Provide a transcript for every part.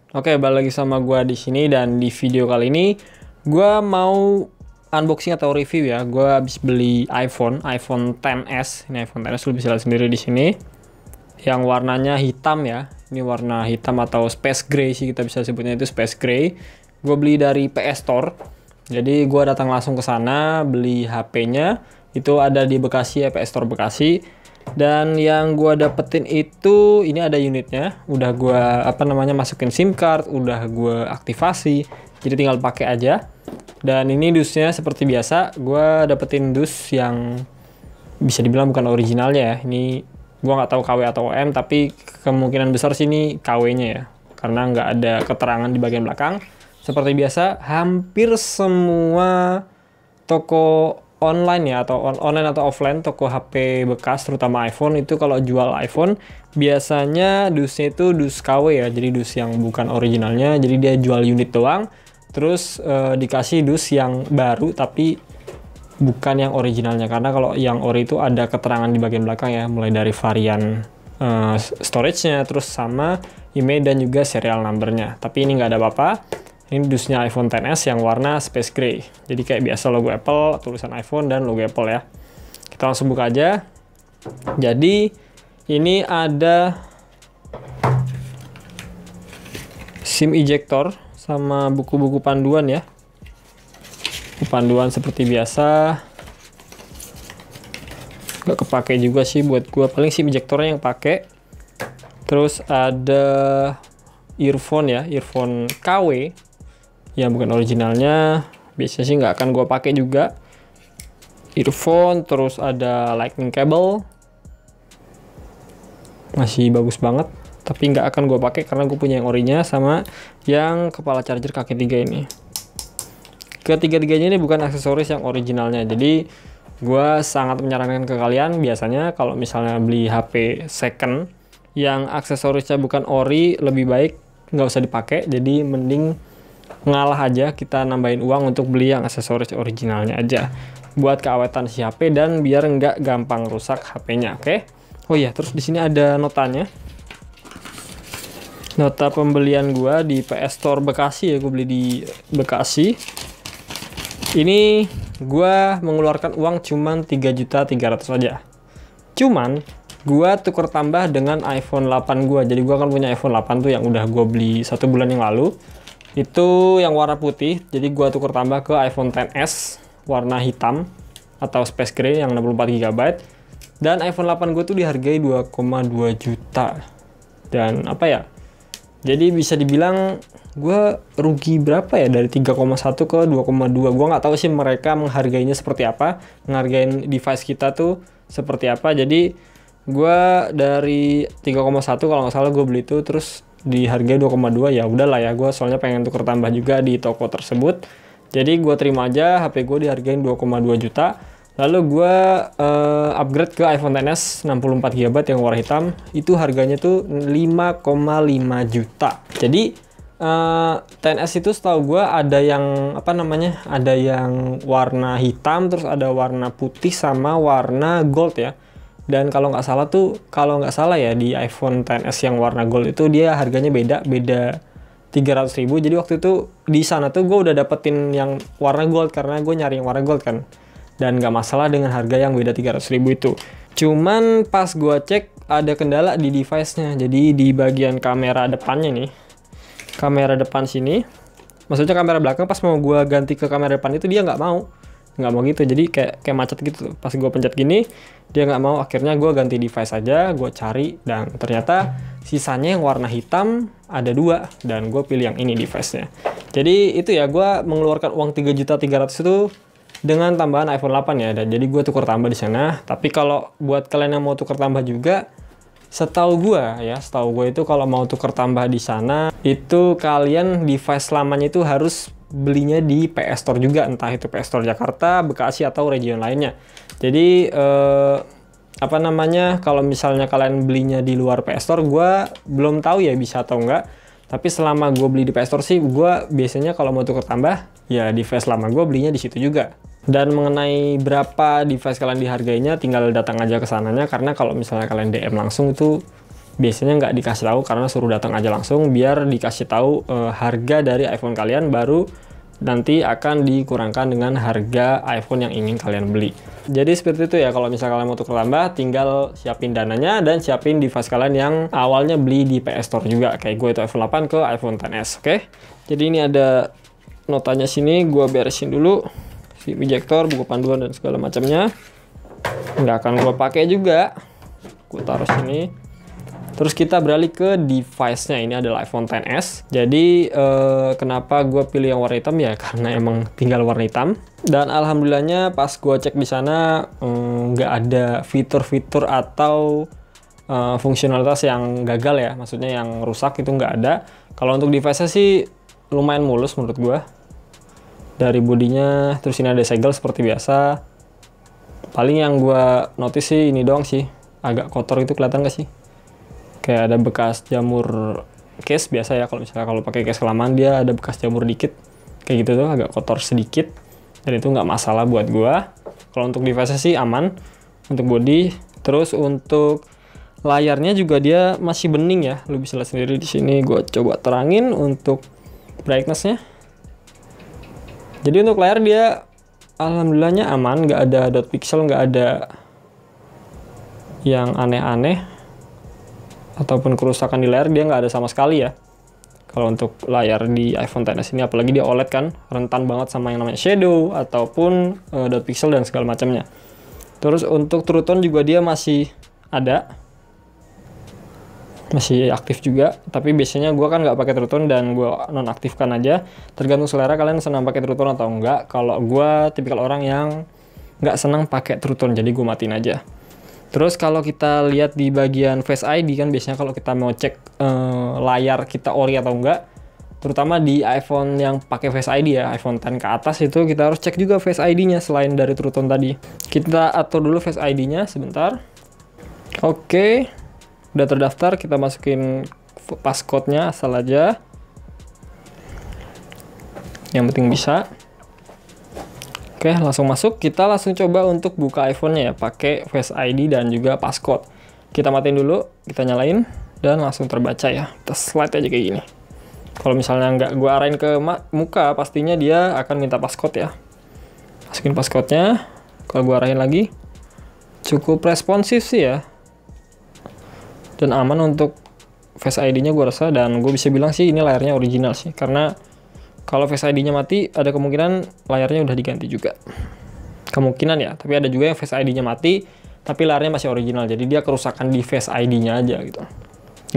Oke, balik lagi sama gua di sini dan di video kali ini gua mau unboxing atau review ya. Gua habis beli iPhone XS. Ini iPhone XS lu bisa lihat sendiri di sini. Yang warnanya hitam ya. Ini warna hitam atau space gray sih kita bisa sebutnya, itu space gray. Gua beli dari PS Store. Jadi gua datang langsung ke sana beli HP-nya. Itu ada di Bekasi ya, PS Store Bekasi. Dan yang gua dapetin itu ini ada unitnya, udah gua masukin SIM card, udah gua aktivasi, jadi tinggal pakai aja. Dan ini dusnya seperti biasa, gua dapetin dus yang bisa dibilang bukan originalnya ya. Ini gua nggak tahu KW atau OM, tapi kemungkinan besar sih ini KW-nya ya, karena nggak ada keterangan di bagian belakang. Seperti biasa, hampir semua toko online ya, atau online atau offline, toko HP bekas terutama iPhone itu kalau jual iPhone biasanya dusnya itu dus KW ya, jadi dus yang bukan originalnya, jadi dia jual unit doang terus dikasih dus yang baru tapi bukan yang originalnya, karena kalau yang ori itu ada keterangan di bagian belakang ya, mulai dari varian storage-nya, terus sama email dan juga serial number-nya. Tapi ini nggak ada apa-apa. Ini dusnya iPhone XS yang warna space gray. Jadi kayak biasa logo Apple, tulisan iPhone dan logo Apple ya. Kita langsung buka aja. Jadi ini ada SIM ejector sama buku-buku panduan ya. Buku panduan seperti biasa. Gak kepake juga sih buat gua, paling SIM ejectornya yang pakai. Terus ada earphone ya, earphone KW yang bukan originalnya, biasanya sih nggak akan gue pakai juga. Earphone, terus ada lightning cable, masih bagus banget, tapi nggak akan gue pakai karena gue punya yang orinya, sama yang kepala charger kaki 3 ini. Ketiga-tiganya ini bukan aksesoris yang originalnya, jadi gue sangat menyarankan ke kalian, biasanya kalau misalnya beli HP second yang aksesorisnya bukan ori, lebih baik nggak usah dipakai, jadi mending ngalah aja, kita nambahin uang untuk beli yang aksesoris originalnya aja buat keawetan si HP dan biar nggak gampang rusak HP-nya. Oke. Oh iya, terus di sini ada notanya. Nota pembelian gua di PS Store Bekasi ya, gue beli di Bekasi. Ini gua mengeluarkan uang cuman 3.300.000 aja. Cuman gua tuker tambah dengan iPhone 8 gua. Jadi gua kan punya iPhone 8 tuh yang udah gua beli 1 bulan yang lalu. Itu yang warna putih, jadi gua tuker tambah ke iPhone XS warna hitam atau space gray yang 64 GB. Dan iPhone 8 gue tuh dihargai 2,2 juta. Dan apa ya, jadi bisa dibilang gue rugi berapa ya, dari 3,1 ke 2,2. Gue nggak tahu sih mereka menghargainya seperti apa, menghargai device kita tuh seperti apa. Jadi gue dari 3,1 kalau nggak salah gue beli itu, terus di harga 2,2, ya udahlah ya, gue soalnya pengen tuker tambah juga di toko tersebut, jadi gue terima aja HP gue dihargain 2,2 juta. Lalu gue upgrade ke iPhone XS 64 GB yang warna hitam, itu harganya tuh 5,5 juta. Jadi XS itu setahu gue ada yang ada yang warna hitam, terus ada warna putih sama warna gold ya. Dan kalau nggak salah ya, di iPhone XS yang warna gold itu dia harganya beda 300.000. Jadi waktu itu di sana tuh gue udah dapetin yang warna gold karena gue nyari yang warna gold kan, dan nggak masalah dengan harga yang beda 300.000 itu. Cuman pas gue cek ada kendala di device-nya. Jadi di bagian kamera depannya nih, kamera depan sini, maksudnya kamera belakang, pas mau gue ganti ke kamera depan itu dia nggak mau gitu, jadi kayak macet gitu. Pas gue pencet gini dia nggak mau, akhirnya gue ganti device aja, gue cari, dan ternyata sisanya yang warna hitam ada 2, dan gue pilih yang ini device-nya. Jadi itu ya, gue mengeluarkan uang 3.300.000 itu dengan tambahan iPhone 8 ya, dan jadi gue tuker tambah di sana. Tapi kalau buat kalian yang mau tuker tambah juga, setahu gue itu kalau mau tuker tambah di sana itu kalian device lamanya itu harus belinya di PS Store juga, entah itu PS Store Jakarta, Bekasi atau region lainnya. Jadi kalau misalnya kalian belinya di luar PS Store, gue belum tahu ya bisa atau enggak. Tapi selama gue beli di PS Store sih, gue biasanya kalau mau tuker tambah ya device lama gue belinya di situ juga. Dan mengenai berapa device kalian dihargainya, tinggal datang aja ke sananya, karena kalau misalnya kalian DM langsung itu biasanya nggak dikasih tahu karena suruh datang aja langsung, biar dikasih tahu harga dari iPhone kalian, baru nanti akan dikurangkan dengan harga iPhone yang ingin kalian beli. Jadi seperti itu ya, kalau misalnya kalian mau tukar tambah, tinggal siapin dananya dan siapin device kalian yang awalnya beli di PS Store juga, kayak gue itu iPhone 8 ke iPhone XS. Oke, jadi ini ada notanya sini, gue beresin dulu si ejector, buku panduan dan segala macamnya. Nggak akan gue pakai juga, gue taruh sini. Terus kita beralih ke device-nya, ini adalah iPhone XS. Jadi kenapa gue pilih yang warna hitam ya, karena emang tinggal warna hitam. Dan alhamdulillahnya pas gue cek di sana nggak ada fitur-fitur atau fungsionalitas yang gagal ya, maksudnya yang rusak itu nggak ada. Kalau untuk device-nya sih lumayan mulus menurut gue. Dari bodinya, terus ini ada segel seperti biasa. Paling yang gue notice sih ini doang sih, agak kotor itu, kelihatan nggak sih? Kayak ada bekas jamur case biasa ya, kalau misalnya kalau pakai case kelamaan dia ada bekas jamur dikit kayak gitu tuh, agak kotor sedikit, dan itu nggak masalah buat gua. Kalau untuk device sih aman untuk body. Terus untuk layarnya juga dia masih bening ya, lu bisa lihat sendiri di sini. Gua coba terangin untuk brightness-nya. Jadi untuk layar dia alhamdulillahnya aman, nggak ada dot pixel, nggak ada yang aneh-aneh ataupun kerusakan di layar, dia nggak ada sama sekali ya. Kalau untuk layar di iPhone XS ini, apalagi dia OLED kan, rentan banget sama yang namanya shadow ataupun dot pixel dan segala macamnya. Terus untuk True Tone juga dia masih ada, masih aktif juga. Tapi biasanya gue kan nggak pakai True Tone dan gue nonaktifkan aja. Tergantung selera kalian senang pakai True Tone atau enggak. Kalau gue tipikal orang yang nggak senang pakai True Tone, jadi gue matiin aja. Terus kalau kita lihat di bagian Face ID kan, biasanya kalau kita mau cek layar kita ori atau enggak, terutama di iPhone yang pakai Face ID ya, iPhone X ke atas itu kita harus cek juga Face ID-nya selain dari True Tone tadi. Kita atur dulu Face ID-nya sebentar. Oke, udah terdaftar, kita masukin passcode-nya asal aja. Yang penting bisa. Oke, langsung masuk. Kita langsung coba untuk buka iPhone-nya ya, pakai Face ID dan juga passcode. Kita matiin dulu, kita nyalain, dan langsung terbaca ya. Kita slide aja kayak gini. Kalau misalnya nggak gue arahin ke muka, pastinya dia akan minta passcode ya. Masukin passcode-nya. Kalau gue arahin lagi, cukup responsif sih ya. Dan aman untuk Face ID-nya gue rasa, dan gue bisa bilang sih ini layarnya original sih, karena kalau Face ID-nya mati, ada kemungkinan layarnya udah diganti juga. Kemungkinan ya, tapi ada juga yang Face ID-nya mati, tapi layarnya masih original. Jadi dia kerusakan di Face ID-nya aja gitu.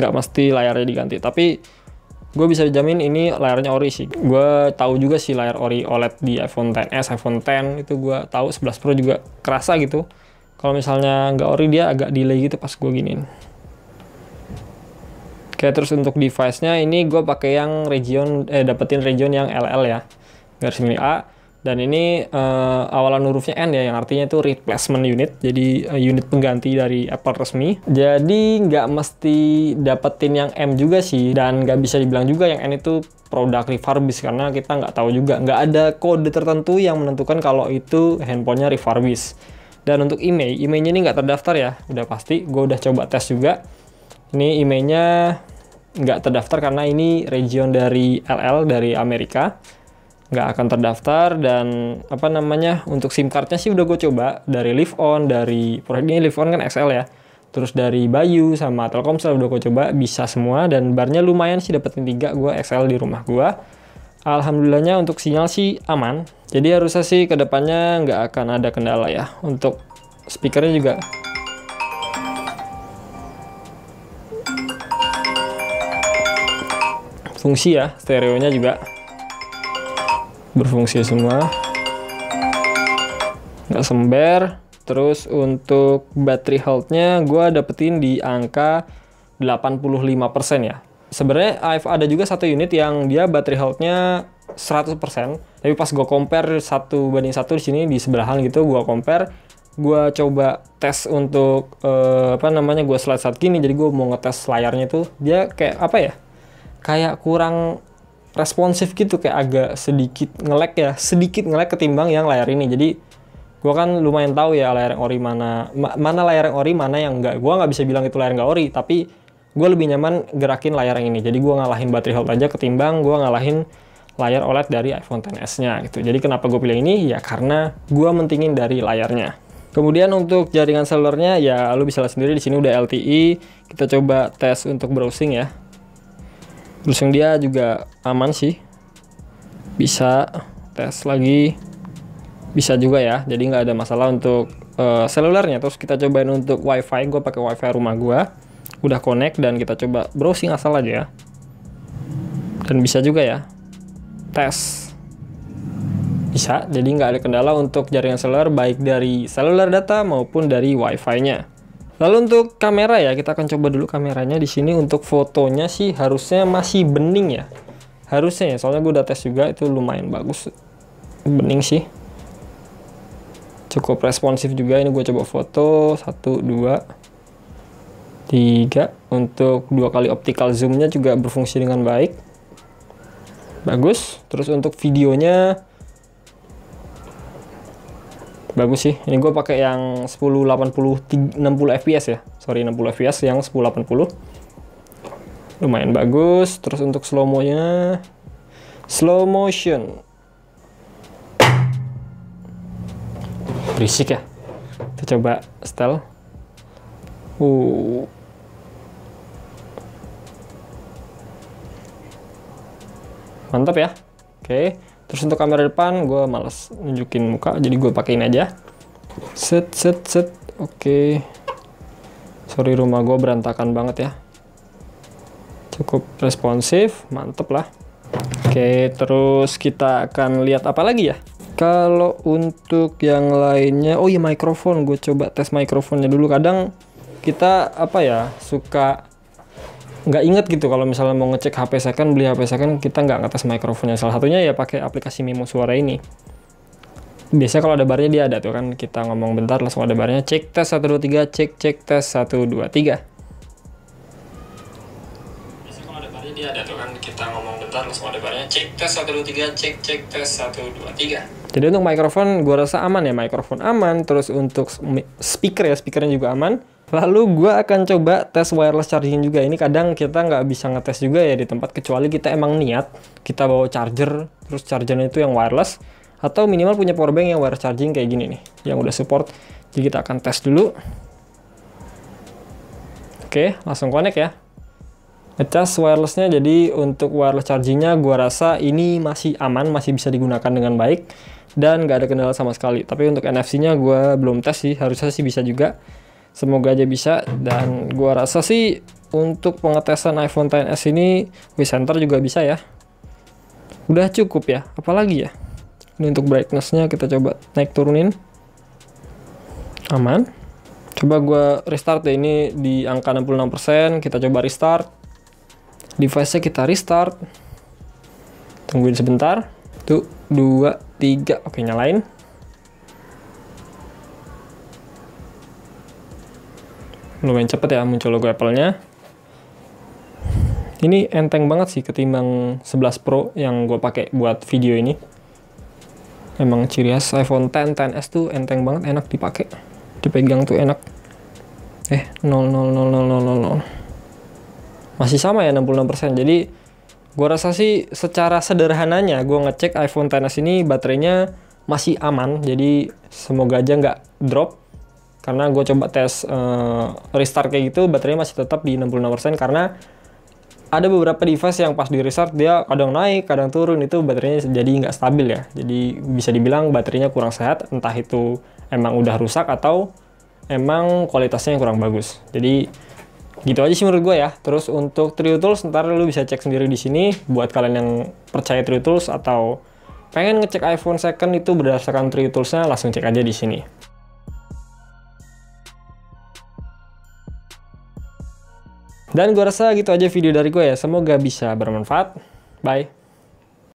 Nggak mesti layarnya diganti. Tapi gue bisa jamin ini layarnya ori sih. Gue tahu juga sih layar ori OLED di iPhone XS, iPhone X itu gue tahu. 11 Pro juga kerasa gitu. Kalau misalnya nggak ori, dia agak delay gitu pas gue giniin. Oke, terus untuk device-nya ini gue pakai yang dapetin region yang LL ya, garis miring A. Dan ini awalan hurufnya N ya, yang artinya itu replacement unit, jadi unit pengganti dari Apple resmi. Jadi nggak mesti dapetin yang M juga sih, dan nggak bisa dibilang juga yang N itu produk refurbished, karena kita nggak tahu juga, nggak ada kode tertentu yang menentukan kalau itu handphonenya refurbished. Dan untuk emailnya ini nggak terdaftar ya, udah pasti. Gue udah coba tes juga. Ini emailnya nggak terdaftar karena ini region dari LL, dari Amerika. Nggak akan terdaftar. Dan apa namanya, untuk SIM cardnya sih udah gue coba dari Live On, dari ini Live On kan XL ya, terus dari Bayu sama Telkomsel udah gue coba, bisa semua. Dan barnya lumayan sih, dapetin 3 gue XL di rumah gue. Alhamdulillahnya untuk sinyal sih aman, jadi harusnya sih kedepannya nggak akan ada kendala ya. Untuk speakernya juga fungsi ya, stereonya juga berfungsi semua, nggak sember. Terus untuk battery health-nya gue dapetin di angka 85% ya. Sebenarnya ada juga satu unit yang dia battery health-nya 100%, tapi pas gue compare 1:1 di sini di sebelahan gitu, gue compare, gue coba tes untuk gue slide saat gini. Jadi gue mau ngetes layarnya tuh, dia kayak apa ya, kayak kurang responsif gitu, kayak agak sedikit nge-lag ketimbang yang layar ini. Jadi gue kan lumayan tahu ya layar yang ori mana layar yang ori, mana yang enggak. Gue nggak bisa bilang itu layar nggak ori, tapi gue lebih nyaman gerakin layar yang ini. Jadi gue ngalahin battery health aja ketimbang gue ngalahin layar OLED dari iPhone XS-nya gitu. Jadi kenapa gue pilih ini? Ya karena gue mentingin dari layarnya. Kemudian untuk jaringan selulernya ya lu bisa lihat sendiri di sini udah LTE. Kita coba tes untuk browsing ya. Browsing dia juga aman sih. Bisa tes lagi. Bisa juga ya. Jadi nggak ada masalah untuk selulernya. Terus kita cobain untuk WiFi. Gue pakai WiFi rumah gue. Udah connect dan kita coba browsing asal aja ya. Dan bisa juga ya. Tes. Bisa, jadi nggak ada kendala untuk jaringan seluler baik dari seluler data maupun dari WiFi-nya. Lalu untuk kamera ya, kita akan coba dulu kameranya di sini. Untuk fotonya sih harusnya masih bening ya. Harusnya ya, soalnya gue udah tes juga itu lumayan bagus. Bening sih. Cukup responsif juga. Ini gue coba foto 1, 2, 3. Untuk 2 kali optical zoom-nya juga berfungsi dengan baik. Bagus. Terus untuk videonya bagus sih. Ini gue pakai yang 1080 60 fps ya. Sorry, 60 fps yang 1080. Lumayan bagus. Terus untuk slow motion berisik ya. Kita coba setel. Mantap ya. Oke. Terus untuk kamera depan gue males nunjukin muka, jadi gue pakein aja. Set. Oke. Sorry, rumah gue berantakan banget ya. Cukup responsif, mantep lah. Oke, terus kita akan lihat apa lagi ya. Kalau untuk yang lainnya, oh iya mikrofon, gue coba tes mikrofonnya dulu. Kadang kita suka nggak inget gitu kalau misalnya mau ngecek HP second, beli HP second, kita nggak ngetes mikrofonnya. Salah satunya ya pakai aplikasi Memo Suara ini. Biasanya kalau ada barnya dia ada tuh kan, kita ngomong bentar langsung ada barnya, cek tes 1 2 3, cek tes 1 2 3. Biasanya kalau ada barnya dia ada tuh kan, kita ngomong bentar langsung ada barnya, cek tes 1 2 3, cek tes 1 2 3. Jadi untuk mikrofon gue rasa aman ya, mikrofon aman. Terus untuk speaker ya, speakernya juga aman. Lalu gue akan coba tes wireless charging juga. Ini kadang kita nggak bisa ngetes juga ya di tempat, kecuali kita emang niat kita bawa charger, terus chargernya itu yang wireless, atau minimal punya powerbank yang wireless charging kayak gini nih, yang udah support. Jadi kita akan tes dulu. Oke, langsung connect ya. Ngecas wirelessnya. Jadi untuk wireless chargingnya gue rasa ini masih aman, masih bisa digunakan dengan baik, dan nggak ada kendala sama sekali. Tapi untuk NFC-nya gue belum tes sih, harusnya sih bisa juga. Semoga aja bisa. Dan gua rasa sih untuk pengetesan iPhone XS ini vCenter juga bisa ya. Udah cukup ya, apalagi ya. Ini untuk brightness-nya kita coba naik turunin. Aman. Coba gua restart deh, ini di angka 66%. Kita coba restart. Device-nya kita restart. Tungguin sebentar. 1, 2, 3. Oke, nyalain. Lumayan cepet ya muncul logo Apple-nya. Ini enteng banget sih ketimbang 11 Pro yang gue pakai buat video ini. Emang ciri khas iPhone X, XS tuh enteng banget, enak dipakai. Dipegang tuh enak. 0,00000. Masih sama ya 66%. Jadi gue rasa sih secara sederhananya gue ngecek iPhone XS ini baterainya masih aman. Jadi semoga aja nggak drop. Karena gue coba tes restart kayak gitu, baterainya masih tetap di 66%, karena ada beberapa device yang pas di restart dia kadang naik, kadang turun, itu baterainya jadi nggak stabil ya. Jadi bisa dibilang baterainya kurang sehat, entah itu emang udah rusak atau emang kualitasnya yang kurang bagus. Jadi gitu aja sih menurut gue ya. Terus untuk TrueTools, ntar lu bisa cek sendiri di sini. Buat kalian yang percaya TrueTools atau pengen ngecek iPhone second itu berdasarkan TrueTools-nya, langsung cek aja di sini. Dan gue rasa gitu aja video dari gue ya. Semoga bisa bermanfaat. Bye.